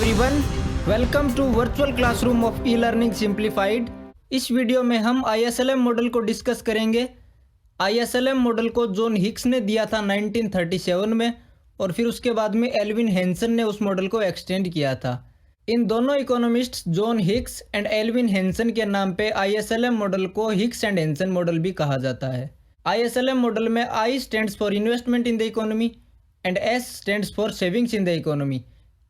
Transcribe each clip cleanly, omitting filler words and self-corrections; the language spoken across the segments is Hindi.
Everyone, welcome to virtual classroom of e learning simplified. इस वीडियो में हम आईएसएलएम मॉडल को डिस्कस करेंगे। आईएसएलएम मॉडल को जॉन हिक्स ने दिया था 1937 में और फिर उसके बाद में एल्विन हेंसन ने उस मॉडल को एक्सटेंड किया था। इन दोनों economists John Hicks and Alvin Hansen के नाम पे आईएसएलएम मॉडल को हिक्स एंड हेंसन मॉडल भी कहा जाता है। आईएसएलएम मॉडल में I stands for investment in the economy and S stands for savings in the economy.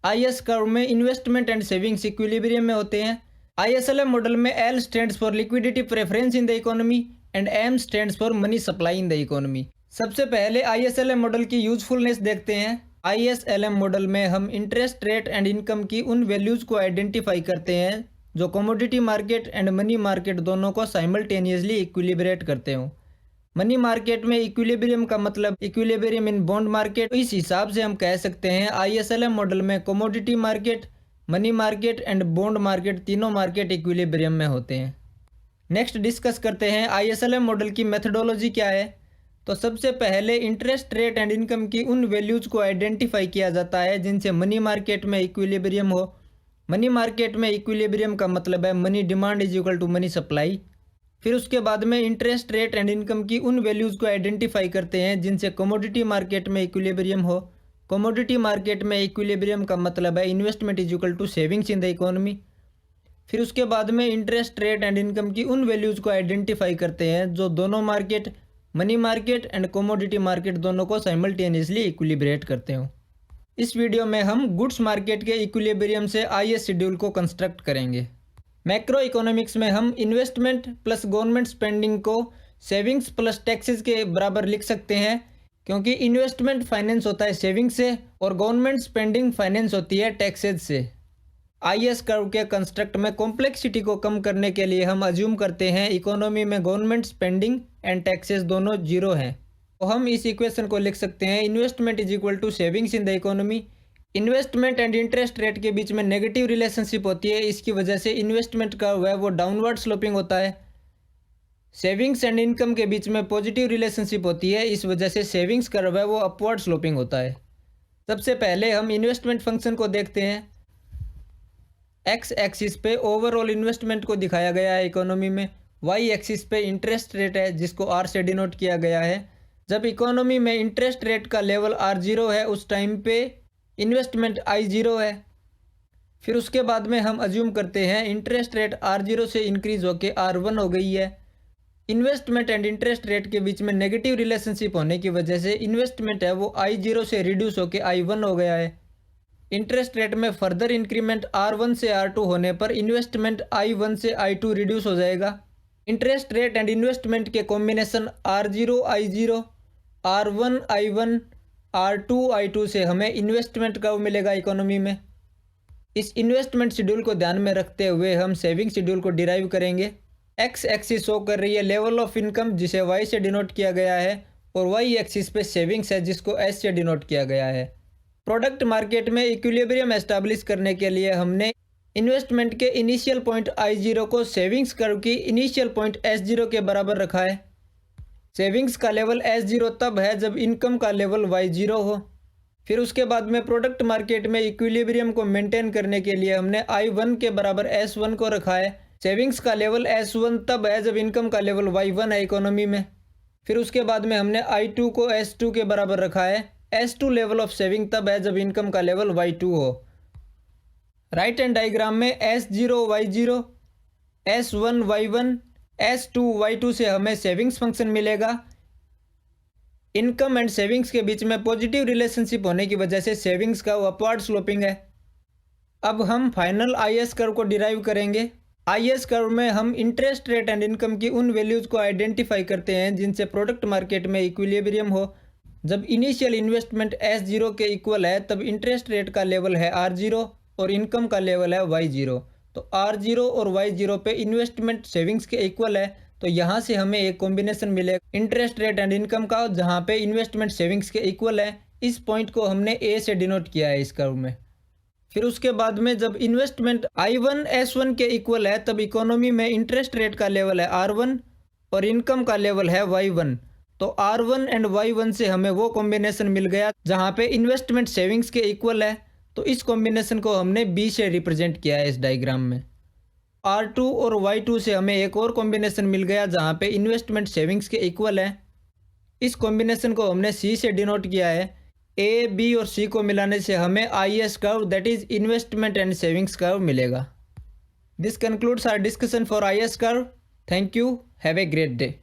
IS curve में इन्वेस्टमेंट एंड सेविंग्स इक्विलिब्रियम में होते हैं। आईएसएलएम मॉडल में L stands for liquidity preference in the economy and M stands for money supply in the economy. सबसे पहले आईएसएलएम मॉडल की यूजफुलनेस देखते हैं। आईएसएलएम मॉडल में हम इंटरेस्ट रेट एंड इनकम की उन वैल्यूज को आइडेंटिफाई करते हैं जो commodity market and money market दोनों को साइमल्टेनियसली इक्विलिब्रेट करते हो। मनी मार्केट में इक्विलिब्रियम का मतलब इक्विलिब्रियम इन बॉन्ड मार्केट। इस हिसाब से हम कह सकते हैं आईएसएलएम मॉडल में commodity market, money market and bond market तीनों मार्केट इक्विलिब्रियम में होते हैं। नेक्स्ट डिस्कस करते हैं आईएसएलएम मॉडल की मेथडोलॉजी क्या है। तो सबसे पहले इंटरेस्ट रेट एंड इनकम की उन वैल्यूज को आइडेंटिफाई किया जाता है जिनसे मनी मार्केट में इक्विलिब्रियम हो। मनी मार्केट में इक्विलिब्रियम का मतलब है money demand is equal to money supply. फिर उसके बाद में इंटरेस्ट रेट एंड इनकम की उन वैल्यूज़ को आइडेंटिफाई करते हैं जिनसे कमोडिटी मार्केट में इक्विलिब्रियम हो। कमोडिटी मार्केट में इक्विलिब्रियम का मतलब है investment is equal to savings in the economy. फिर उसके बाद में इंटरेस्ट रेट एंड इनकम की उन वैल्यूज़ को आइडेंटिफाई करते हैं जो दोनों market, money market and commodity market दोनों को साइमल्टेनियसली इक्विलिब्रेट करते हो। इस वीडियो में हम गुड्स मार्केट के इक्विलिब्रियम से आईएस शेड्यूल को कंस्ट्रक्ट करेंगे। मैक्रो इकोनॉमिक्स में हम इन्वेस्टमेंट प्लस गवर्नमेंट स्पेंडिंग को सेविंग्स प्लस टैक्सेस के बराबर लिख सकते हैं, क्योंकि इन्वेस्टमेंट फाइनेंस होता है सेविंग्स से और गवर्नमेंट स्पेंडिंग फाइनेंस होती है टैक्सेस से। आईएस कर्व के कंस्ट्रक्ट में कॉम्प्लेक्सिटी को कम करने के लिए हम अज्यूम करते हैं इकोनॉमी में गवर्नमेंट स्पेंडिंग एंड टैक्सेस दोनों जीरो हैं। तो हम इस इक्वेशन को लिख सकते हैं investment is equal to savings in the economy. Investment and interest rate के बीच में नेगेटिव रिलेशनशिप होती है, इसकी वजह से इन्वेस्टमेंट का है वो डाउनवर्ड स्लोपिंग होता है। सेविंग्स एंड इनकम के बीच में पॉजिटिव रिलेशनशिप होती है, इस वजह से सेविंग्स कर्व है वो अपवर्ड स्लोपिंग होता है। सबसे पहले हम इन्वेस्टमेंट फंक्शन को देखते हैं। एक्स एक्सिस पे ओवरऑल इन्वेस्टमेंट को दिखाया गया है इकोनॉमी में। वाई एक्सिस पे इंटरेस्ट रेट है जिसको आर से डिनोट किया गया है। जब इकोनॉमी में इंटरेस्ट रेट का लेवल R0 है उस टाइम पे इन्वेस्टमेंट I0 है। फिर उसके बाद में हम अज्यूम करते हैं इंटरेस्ट रेट R0 से इंक्रीज होकर R1 हो गई है। इन्वेस्टमेंट एंड इंटरेस्ट रेट के बीच में नेगेटिव रिलेशनशिप होने की वजह से इन्वेस्टमेंट है वो I0 से रिड्यूस होकर I1 हो गया है। इंटरेस्ट रेट में फर्दर इंक्रीमेंट R1 से R2 होने पर इन्वेस्टमेंट I1 से I2 रिड्यूस हो जाएगा। इंटरेस्ट रेट एंड इन्वेस्टमेंट के combination R0 I0, R1 I1, R2 I2 से हमें इन्वेस्टमेंट कर्व मिलेगा इकोनॉमी में। इस इन्वेस्टमेंट शेड्यूल को ध्यान में रखते हुए हम सेविंग शेड्यूल को डिराइव करेंगे। एक्स एक्सिस शो कर रही है लेवल ऑफ इनकम जिसे वाई से डिनोट किया गया है और वाई एक्सिस पे सेविंग्स है जिसको एस से डिनोट किया गया है। प्रोडक्ट मार्केट में इक्विलिब्रियम एस्टैब्लिश करने के लिए हमने इन्वेस्टमेंट के इनिशियल पॉइंट I0 को सेविंग्स कर्व की इनिशियल पॉइंट S0 के बराबर रखा है। सेविंग्स का लेवल S0 तब है जब इनकम का लेवल Y0 हो। फिर उसके बाद में प्रोडक्ट मार्केट में इक्विलिब्रियम को मेंटेन करने के लिए हमने I1 के बराबर S1 को रखा है। सेविंग्स का लेवल S1 तब है जब इनकम का लेवल Y1 है इकोनॉमी में। फिर उसके बाद में हमने I2 को S2 के बराबर रखा है। S2 लेवल ऑफ सेविंग तब है जब इनकम का लेवल Y2 हो। राइट हैंड डायग्राम में S0 Y0, S1 Y1, S2 Y2 से हमें सेविंग्स फंक्शन मिलेगा। इनकम एंड सेविंग्स के बीच में पॉजिटिव रिलेशनशिप होने की वजह से सेविंग्स का अपवर्ड स्लोपिंग है। अब हम फाइनल आईएस कर्व को डिराइव करेंगे। आईएस कर्व में हम इंटरेस्ट रेट एंड इनकम की उन वैल्यूज़ को आइडेंटिफाई करते हैं जिनसे प्रोडक्ट मार्केट में इक्विलिब्रियम हो। जब इनिशियल इन्वेस्टमेंट S0 के इक्वल है तब इंटरेस्ट रेट का लेवल है R0 और इनकम का लेवल है Y0। तो R0 और Y0 पे इन्वेस्टमेंट सेविंग्स के इक्वल है, तो यहाँ से हमें एक कॉम्बिनेशन मिलेगा इंटरेस्ट रेट एंड इनकम का जहाँ पे इन्वेस्टमेंट सेविंग्स के इक्वल है। इस पॉइंट को हमने A से डिनोट किया है इस कर्व में। फिर उसके बाद में जब इन्वेस्टमेंट I1 S1 के इक्वल है तब इकोनॉमी में इंटरेस्ट रेट का लेवल है R1 और इनकम का लेवल है Y1। तो R1 एंड Y1 से हमें वो कॉम्बिनेशन मिल गया जहाँ पे इन्वेस्टमेंट सेविंग्स के इक्वल है। तो इस कॉम्बिनेशन को हमने बी से रिप्रेजेंट किया है इस डायग्राम में। R2 और Y2 से हमें एक और कॉम्बिनेशन मिल गया जहाँ पे इन्वेस्टमेंट सेविंग्स के इक्वल है। इस कॉम्बिनेशन को हमने C से डिनोट किया है। A, B और C को मिलाने से हमें IS curve that is investment and savings curve मिलेगा। This concludes our discussion for IS curve. Thank you, have a great day.